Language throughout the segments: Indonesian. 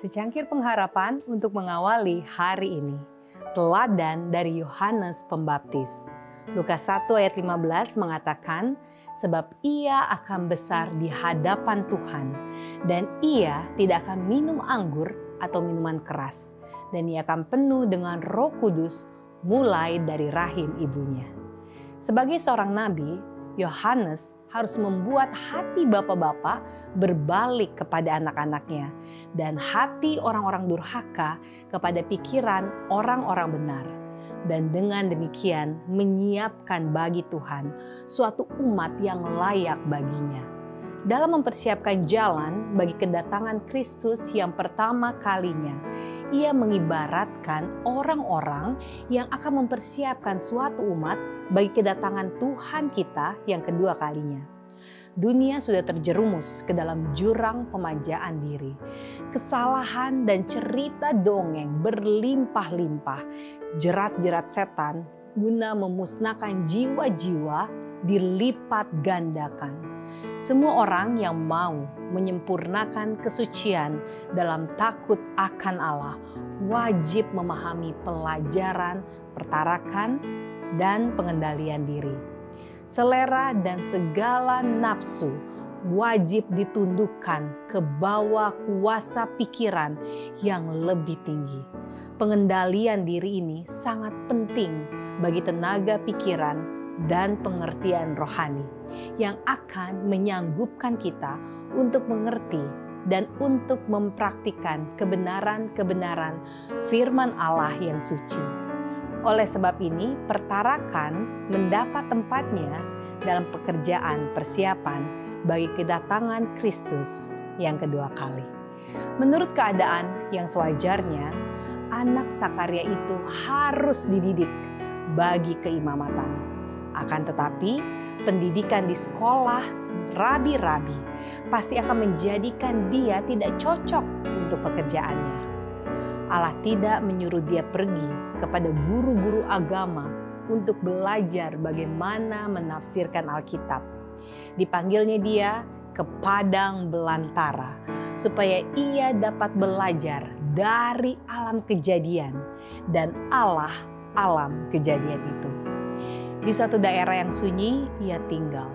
Secangkir pengharapan untuk mengawali hari ini. Teladan dari Yohanes Pembaptis. Lukas 1 ayat 15 mengatakan, sebab ia akan besar di hadapan Tuhan, dan ia tidak akan minum anggur atau minuman keras, dan ia akan penuh dengan Roh Kudus mulai dari rahim ibunya. Sebagai seorang nabi, Yohanes harus membuat hati bapak-bapak berbalik kepada anak-anaknya dan hati orang-orang durhaka kepada pikiran orang-orang benar. Dan dengan demikian menyiapkan bagi Tuhan suatu umat yang layak baginya. Dalam mempersiapkan jalan bagi kedatangan Kristus yang pertama kalinya, ia mengibaratkan orang-orang yang akan mempersiapkan suatu umat bagi kedatangan Tuhan kita yang kedua kalinya. Dunia sudah terjerumus ke dalam jurang pemanjaan diri. Kesalahan dan cerita dongeng berlimpah-limpah. Jerat-jerat setan guna memusnahkan jiwa-jiwa dilipat gandakan. Semua orang yang mau menyempurnakan kesucian dalam takut akan Allah wajib memahami pelajaran pertarakan dan pengendalian diri. Selera dan segala nafsu wajib ditundukkan ke bawah kuasa pikiran yang lebih tinggi. Pengendalian diri ini sangat penting bagi tenaga pikiran dan pengertian rohani yang akan menyanggupkan kita untuk mengerti dan untuk mempraktikkan kebenaran-kebenaran firman Allah yang suci. Oleh sebab ini, pertarakan mendapat tempatnya dalam pekerjaan persiapan bagi kedatangan Kristus yang kedua kali. Menurut keadaan yang sewajarnya, anak Sakaria itu harus dididik bagi keimamatan. Akan tetapi, pendidikan di sekolah rabi-rabi pasti akan menjadikan dia tidak cocok untuk pekerjaannya. Allah tidak menyuruh dia pergi kepada guru-guru agama untuk belajar bagaimana menafsirkan Alkitab. Dipanggilnya dia ke padang belantara supaya ia dapat belajar dari alam kejadian dan Allah alam kejadian itu. Di suatu daerah yang sunyi ia tinggal.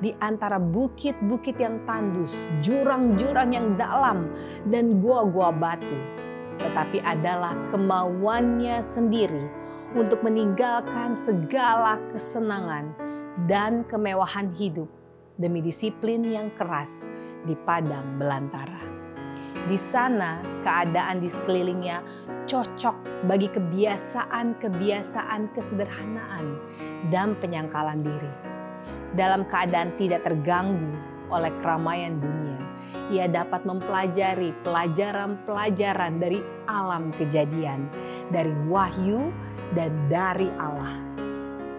Di antara bukit-bukit yang tandus, jurang-jurang yang dalam, dan gua-gua batu. Tetapi adalah kemauannya sendiri untuk meninggalkan segala kesenangan dan kemewahan hidup demi disiplin yang keras di padang belantara. Di sana keadaan di sekelilingnya cocok bagi kebiasaan-kebiasaan kesederhanaan dan penyangkalan diri. Dalam keadaan tidak terganggu oleh keramaian dunia, ia dapat mempelajari pelajaran-pelajaran dari alam kejadian, dari wahyu dan dari Allah.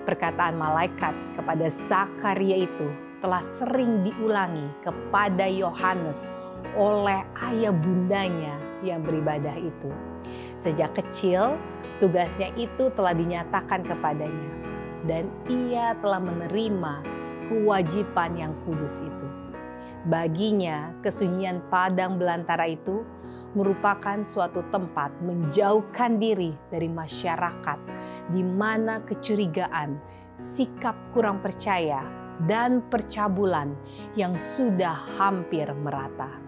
Perkataan malaikat kepada Zakaria itu telah sering diulangi kepada Yohanes oleh ayah bundanya yang beribadah itu. Sejak kecil, tugasnya itu telah dinyatakan kepadanya, dan ia telah menerima kewajiban yang kudus itu. Baginya, kesunyian padang belantara itu merupakan suatu tempat menjauhkan diri dari masyarakat di mana kecurigaan, sikap kurang percaya, dan percabulan yang sudah hampir merata.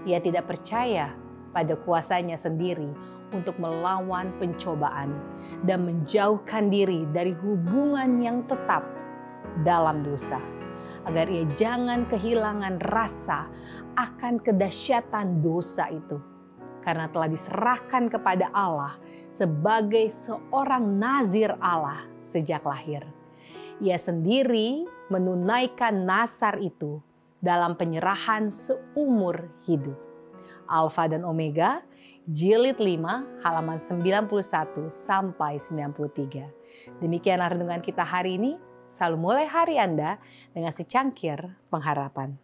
Ia tidak percaya pada kuasanya sendiri untuk melawan pencobaan dan menjauhkan diri dari hubungan yang tetap dalam dosa, agar ia jangan kehilangan rasa akan kedahsyatan dosa itu, karena telah diserahkan kepada Allah sebagai seorang nazir Allah sejak lahir. Ia sendiri menunaikan nazar itu dalam penyerahan seumur hidup. Alfa dan Omega, Jilid 5, halaman 91 sampai 93. Demikianlah renungan kita hari ini. Selalu mulai hari Anda dengan secangkir pengharapan.